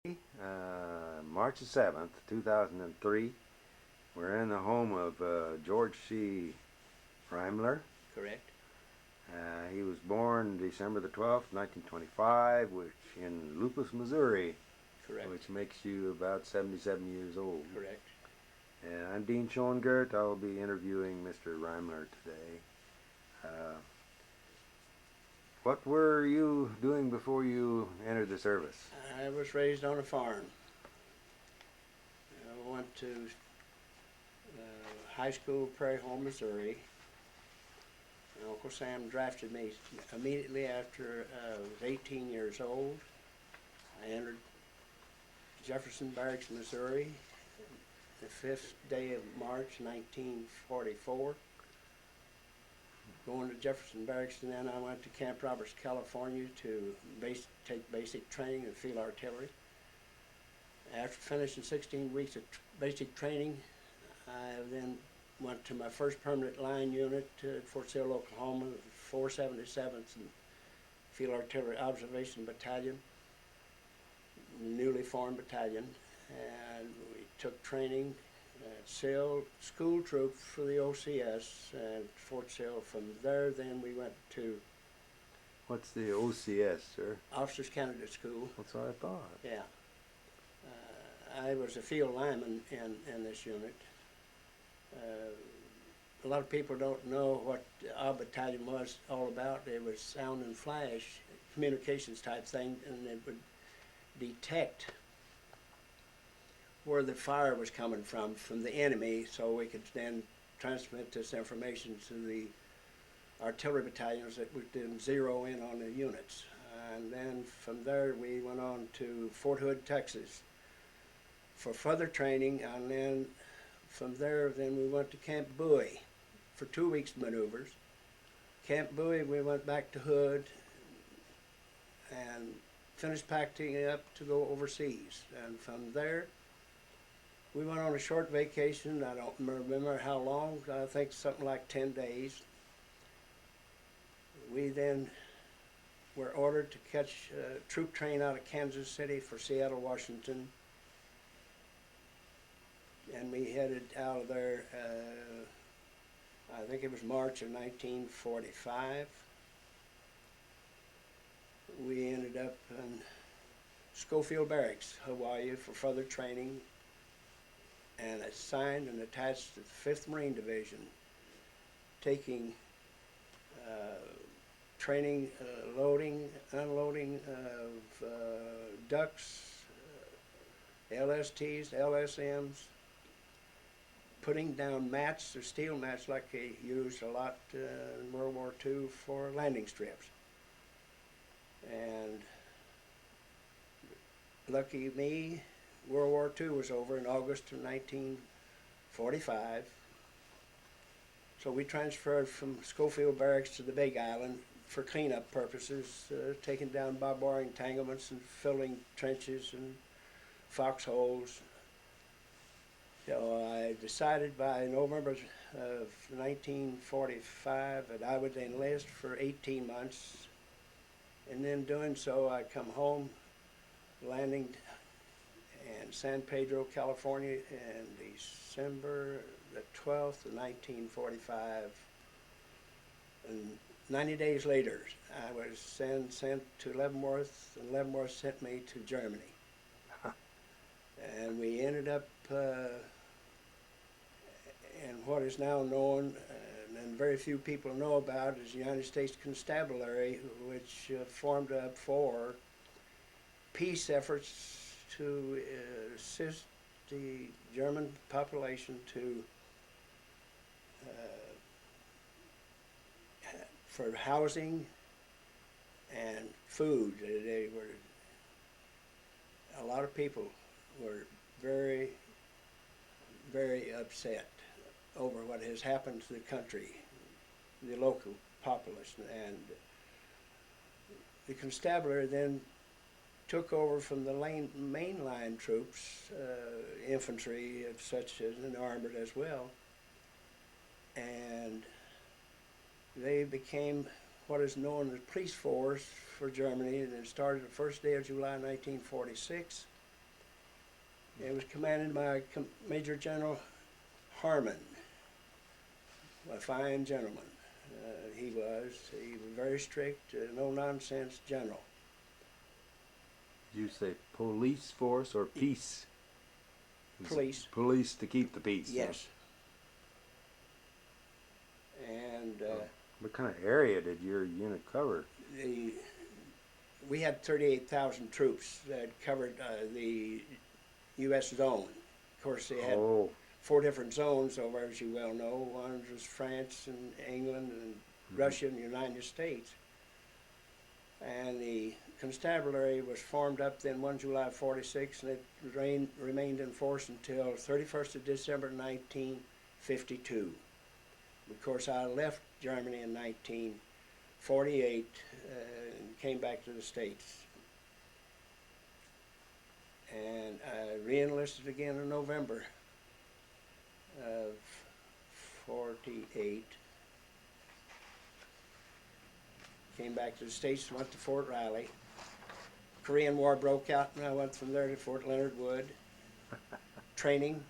March the 7th, 2003. We're in the home of George C. Reimler. Correct. He was born December the 12th, 1925, in Lupus, Missouri, Correct. which makes you about 77 years old. Correct. And I'm Dean Schoengert. I'll be interviewing Mr. Reimler today. What were you doing before you entered the service? I was raised on a farm. I went to high school, Prairie Home, Missouri. Uncle Sam drafted me immediately after I was 18 years old. I entered Jefferson Barracks, Missouri, the 5th day of March, 1944. Going to Jefferson Barracks, and then I went to Camp Roberts, California to take basic training in field artillery. After finishing 16 weeks of basic training, I then went to my first permanent line unit at Fort Sill, Oklahoma, 477th and Field Artillery Observation Battalion, newly formed battalion, and we took training at Sill, school troop for the OCS at Fort Sill. From there, then we went to What's the OCS, sir? Officers Candidate School. That's what I thought. Yeah. I was a field lineman in this unit. A lot of people don't know what our battalion was all about. It was sound and flash communications type thing, and it would detect where the fire was coming from the enemy, so we could then transmit this information to the artillery battalions that would then zero in on the units. And then from there we went on to Fort Hood, Texas for further training, and then from there then we went to Camp Bowie for 2 weeks maneuvers. Camp Bowie we went back to Hood and finished packing up to go overseas, and from there we went on a short vacation. I don't remember how long, I think something like 10 days. We then were ordered to catch a troop train out of Kansas City for Seattle, Washington. And we headed out of there, I think it was March of 1945. We ended up in Schofield Barracks, Hawaii, for further training, and assigned and attached to the 5th Marine Division, taking training, loading, unloading of ducks, LSTs, LSMs, putting down mats or steel mats like they used a lot in World War II for landing strips. And lucky me, World War II was over in August of 1945. So we transferred from Schofield Barracks to the Big Island for cleanup purposes, taking down barbed wire entanglements and filling trenches and foxholes. So I decided by November of 1945 that I would enlist for 18 months. And then doing so, I come home, landing in San Pedro, California in December the 12th of 1945. And 90 days later, I was sent to Leavenworth, and Leavenworth sent me to Germany. And we ended up in what is now known, and very few people know about, as the United States Constabulary, which formed up for peace efforts to assist the German population to for housing and food. They were, a lot of people were very, very upset over what has happened to the country, the local populace. And the constabulary then took over from the mainline troops, infantry such as, and armored as well, and they became what is known as police force for Germany, and it started the first day of July 1946. It was commanded by Major General Harmon, a fine gentleman. He was very strict, no nonsense general. Did you say police force or peace? Police. Police to keep the peace. Yes. And what kind of area did your unit cover? We had 38,000 troops that covered the U.S. zone. Of course, they had 4 different zones over, as you well know. One was France and England and Russia and the United States. And the constabulary was formed up then 1 July 46, and it remained in force until 31st of December 1952. Of course, I left Germany in 1948 and came back to the States. And I re-enlisted again in November of 48. Came back to the States, went to Fort Riley. Korean War broke out, and I went from there to Fort Leonard Wood. Training.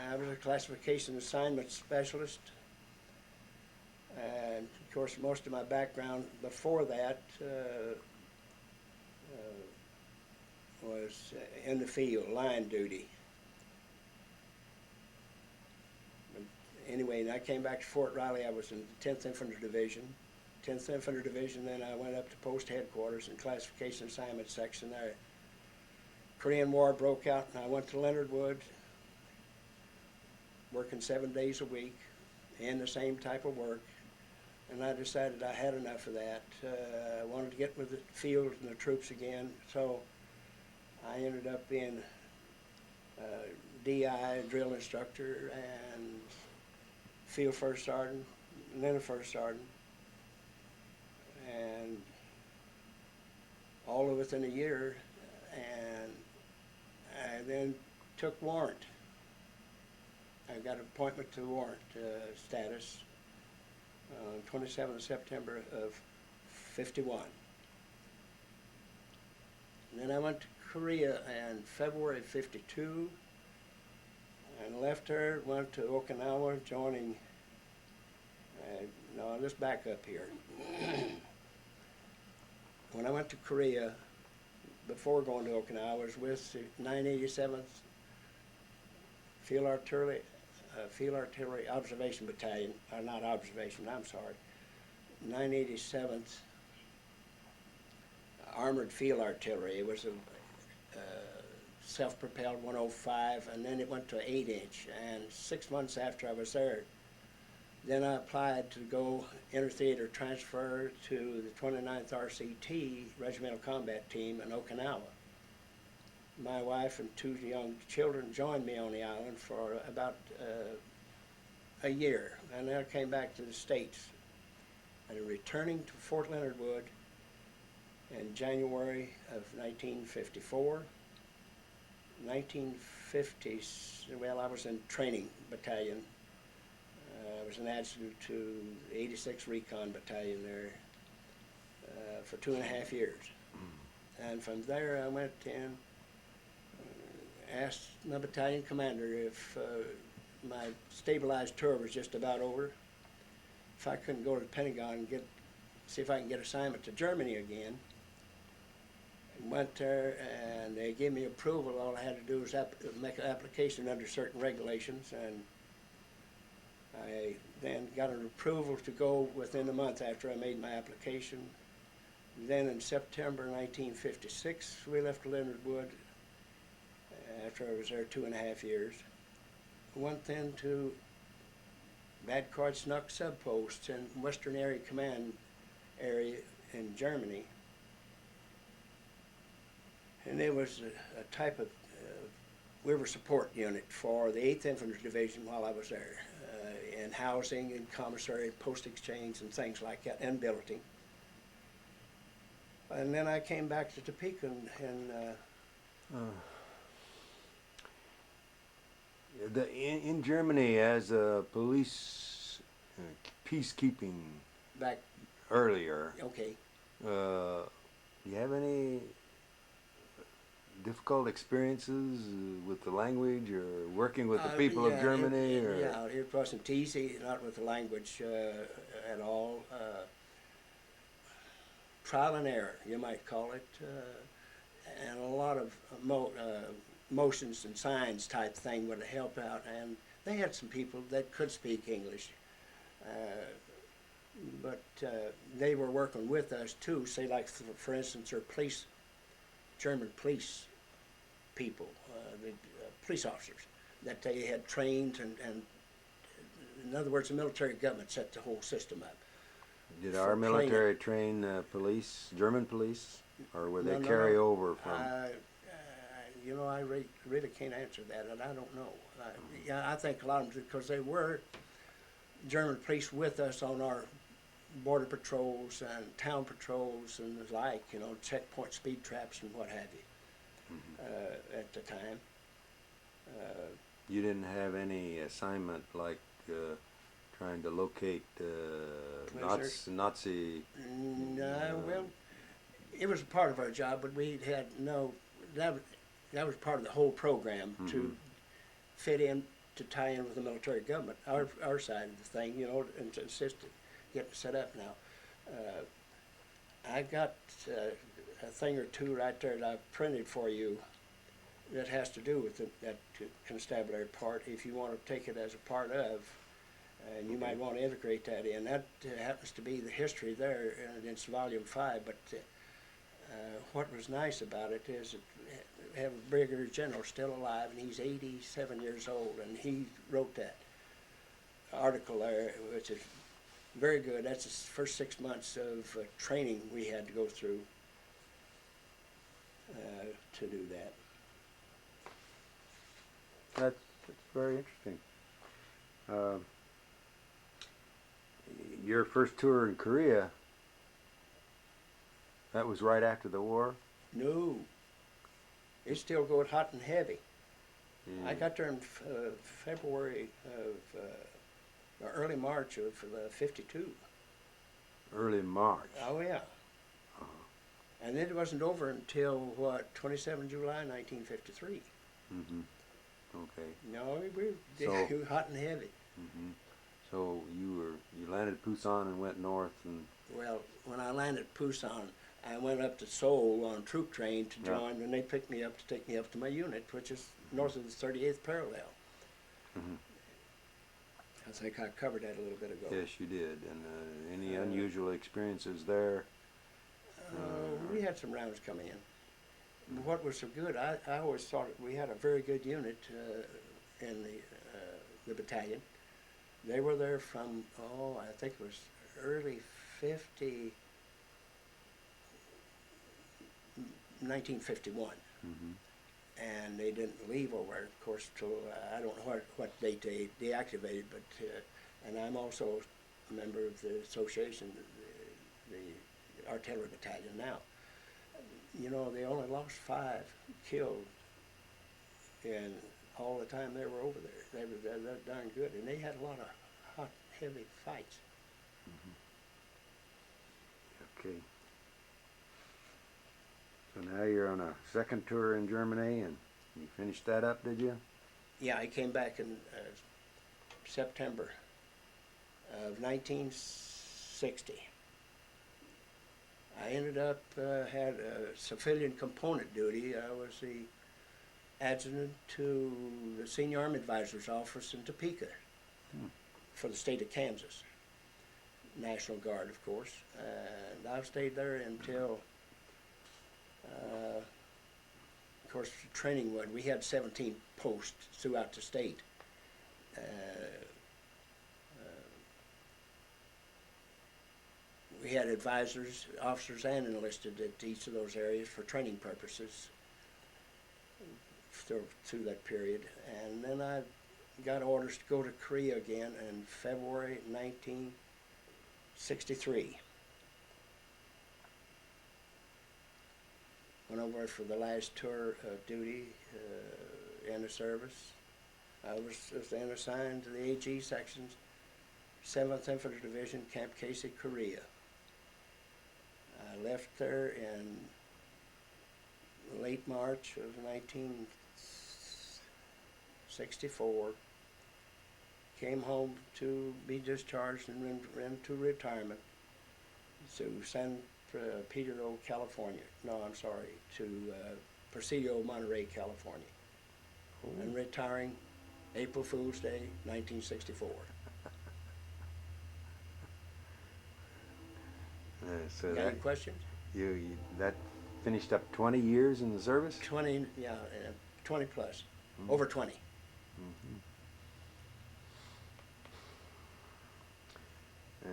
I was a classification assignment specialist. And of course, most of my background before that was in the field, line duty. But anyway, I came back to Fort Riley. I was in the 10th Infantry Division. 10th Infantry Division, then I went up to post headquarters in classification assignment section there. Korean War broke out, and I went to Leonard Wood, working 7 days a week, in the same type of work. And I decided I had enough of that. I wanted to get with the field and the troops again, so I ended up being DI, drill instructor, and field first sergeant, and then a first sergeant. And all within a year, and I then took warrant. I got an appointment to warrant status on 27th of September of 51. And then I went to Korea in February of 52 and left there, went to Okinawa, joining, no, let's back up here. When I went to Korea, before going to Okinawa, I was with the 987th Field Artillery Observation Battalion, or not observation, I'm sorry, 987th Armored Field Artillery. It was a self-propelled 105, and then it went to 8-inch. And 6 months after I was there, then I applied to go inter-theater transfer to the 29th RCT Regimental Combat Team in Okinawa. My wife and 2 young children joined me on the island for about a year, and then I came back to the States. And returning to Fort Leonard Wood in January of 1954. 1950, well, I was in training battalion. I was an adjutant to the 86th Recon Battalion there for 2.5 years. And from there I went and asked my battalion commander if my stabilized tour was just about over, if I couldn't go to the Pentagon and see if I can get assignment to Germany again. Went there and they gave me approval. All I had to do was make an application under certain regulations, and I then got an approval to go within a month after I made my application. Then in September 1956, we left Leonard Wood after I was there 2.5 years. Went then to Bad Kreuznach Subpost in Western Area Command area in Germany. And it was a type of, we were support unit for the 8th Infantry Division while I was there, in housing and commissary, post exchange and things like that, and billeting. And then I came back to Topeka in Germany as a police peacekeeping back earlier. Okay. Do you have any difficult experiences with the language or working with the people of Yeah, Germany? yeah, it wasn't easy, not with the language at all. Trial and error, you might call it, and a lot of motions and signs type thing would help out. And they had some people that could speak English, but they were working with us too. Say, like for instance, our police, German police people, the police officers that they had trained, and in other words, the military government set the whole system up. Did For our military training. train police, German police, or were they No, no, carry no. over from? I really can't answer that, and I don't know. Yeah, I think a lot of them, because they were German police with us on our border patrols and town patrols and the like, checkpoint speed traps and what have you, at the time. You didn't have any assignment like trying to locate Nazi. No, well, it was a part of our job, but we had no. That was part of the whole program to fit in, to tie in with the military government, our side of the thing, and to assist it getting set up now. I got a thing or two right there that I've printed for you that has to do with that constabulary part, if you want to take it as a part of, and you might want to integrate that in. That happens to be the history there, and it's volume 5, but what was nice about it is we have a brigadier general still alive, and he's 87 years old, and he wrote that article there, which is very good. That's the first 6 months of training we had to go through to do that. That's very interesting. Your first tour in Korea, that was right after the war? No, it's still going hot and heavy. Yeah. I got there in February of, early March of '52. Early March. Oh, yeah. Uh-huh. And then it wasn't over until, 27 July 1953. Mm-hmm. Okay. No, we were hot and heavy. Mm-hmm. So you landed Pusan and went north and. Well, when I landed Pusan, I went up to Seoul on a troop train to join, and they picked me up to take me up to my unit, which is north of the 38th parallel. Mm-hmm. I think I covered that a little bit ago. Yes, you did. And any unusual experiences there? We had some rounds come in. What was so good, I always thought we had a very good unit in the battalion. They were there from, I think it was early 1951. Mm-hmm. And they didn't leave over, of course, till I don't know what date they deactivated, but and I'm also a member of the association, the artillery battalion now. They only lost 5 killed in all the time they were over there. They were darn good, and they had a lot of hot, heavy fights. Mm-hmm. Okay. So now you're on a second tour in Germany, and you finished that up, did you? Yeah, I came back in September of 1960. I ended up had a civilian component duty. I was the adjutant to the Senior Army Advisor's Office in Topeka for the state of Kansas. National Guard, of course. And I stayed there until, of course, training would. We had 17 posts throughout the state. We had advisors, officers, and enlisted at each of those areas for training purposes through that period. And then I got orders to go to Korea again in February 1963. Went over for the last tour of duty in the service. I was then assigned to the AG sections, 7th Infantry Division, Camp Casey, Korea. I left there in late March of 1964. Came home to be discharged and went to retirement to San Pedro, California. No, I'm sorry, to Presidio, Monterey, California. Oh. And retiring April Fool's Day, 1964. So Got that any questions? that finished up 20 years in the service? 20, yeah, 20 plus, Mm-hmm. over 20. Mm-hmm.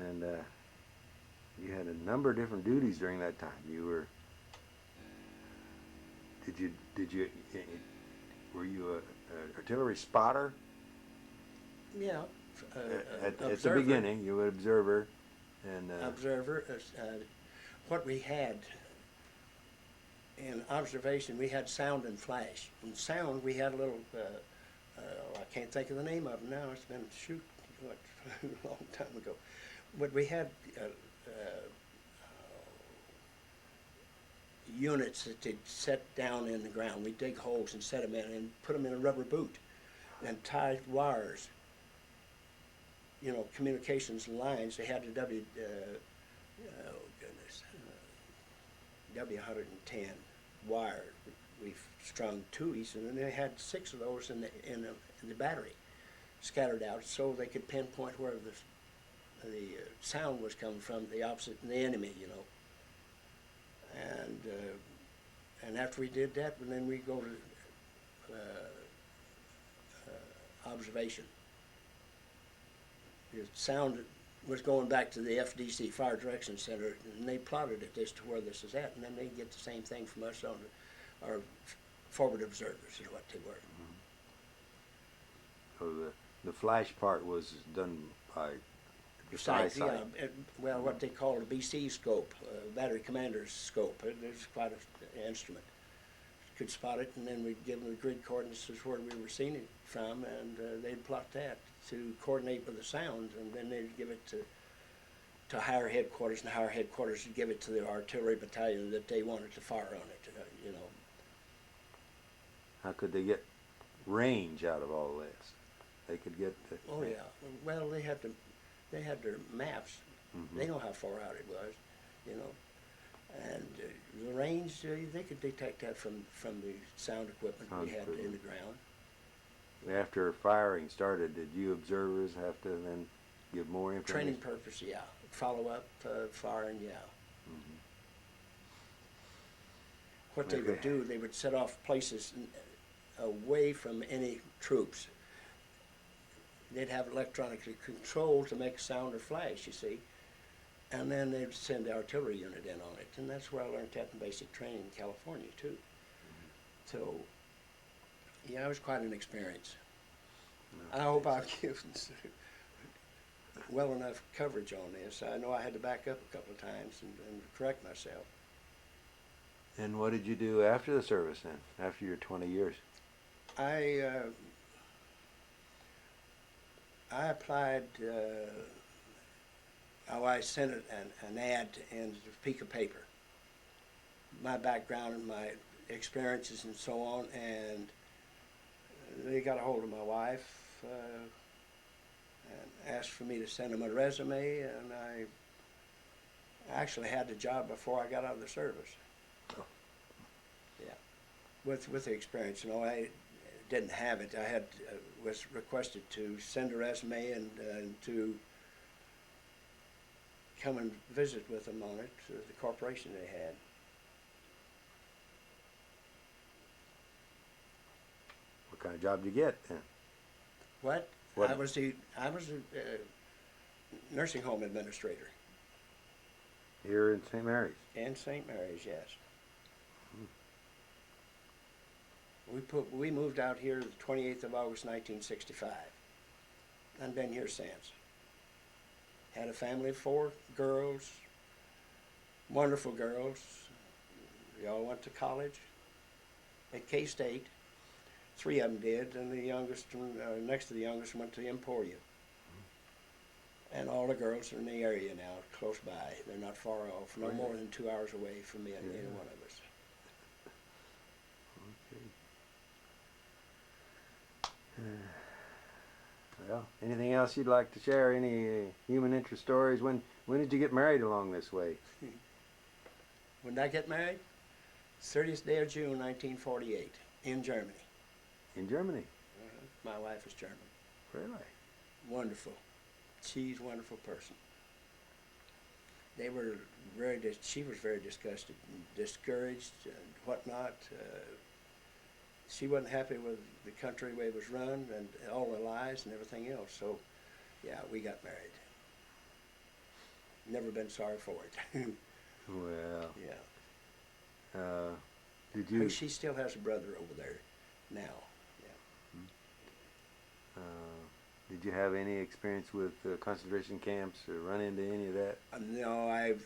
And you had a number of different duties during that time. You were. Were you a artillery spotter? Yeah, At the observer. beginning, you were an observer, and Observer. What we had in observation, we had sound and flash. In sound, we had a little. I can't think of the name of it now. It's been what a long time ago. But we had units that they'd set down in the ground. We'd dig holes and set them in and put them in a rubber boot and tie wires. You know, communications lines. They had the W110 wire. We strung two each, and then they had 6 of those in the battery, scattered out, so they could pinpoint where the sound was coming from, the opposite, the enemy. You know. And after we did that, then we go to observation. The sound was going back to the FDC, Fire Direction Center, and they plotted it as to where this is at, and then they get the same thing from us on our forward observers is what they were. so the flash part was done by the Besides, side. well, what they call a BC scope, battery commander's scope. It's quite an instrument. Could spot it, and then we'd give them the grid coordinates as where we were seeing it from, and they'd plot that to coordinate with the sound, and then they'd give it to higher headquarters, and higher headquarters would give it to the artillery battalion that they wanted to fire on it. You know. How could they get range out of all this? They could get. Oh yeah. Well, they had their maps. Mm-hmm. They know how far out it was, you know. And the range, they could detect that from the sound equipment we had in the ground. After firing started, did you observers have to then give more information? Training purpose, yeah. Follow up, firing, yeah. Mm-hmm. What they would do, they would set off places away from any troops. They'd have electronically controlled to make sound or flash, you see. And then they'd send the artillery unit in on it. And that's where I learned that in basic training in California, too. So, yeah, it was quite an experience. I hope I've given well enough coverage on this. I know I had to back up a couple of times and correct myself. And what did you do after the service then, after your 20 years? I applied, I sent an ad in the Pica paper, my background and my experiences and so on, and they got a hold of my wife and asked for me to send them a resume, and I actually had the job before I got out of the service. Oh. Yeah, with the experience, you know, I didn't have it. I had was requested to send a resume and to come and visit with them on it, the corporation they had. What kind of job did you get then? What? What? I was the nursing home administrator. Here in St. Mary's? In St. Mary's, yes. We moved out here the 28th of August, 1965. I've been here since. Had a family of 4 girls, wonderful girls. They all went to college at K-State. 3 of them did, and the youngest, next to the youngest, went to the Emporium. And all the girls are in the area now, close by. They're not far off, no more than 2 hours away from me, either one of us. Well, anything else you'd like to share? Any human interest stories? When did you get married along this way? When did I get married? 30th day of June, 1948, in Germany. In Germany. My wife is German. Really? Wonderful. She's a wonderful person. They were she was very disgusted and discouraged and whatnot. She wasn't happy with the country the way it was run and all the lies and everything else. So, yeah, we got married. Never been sorry for it. Well. Yeah. Did you? She still has a brother over there now. Uh, did you have any experience with concentration camps or run into any of that? No, I've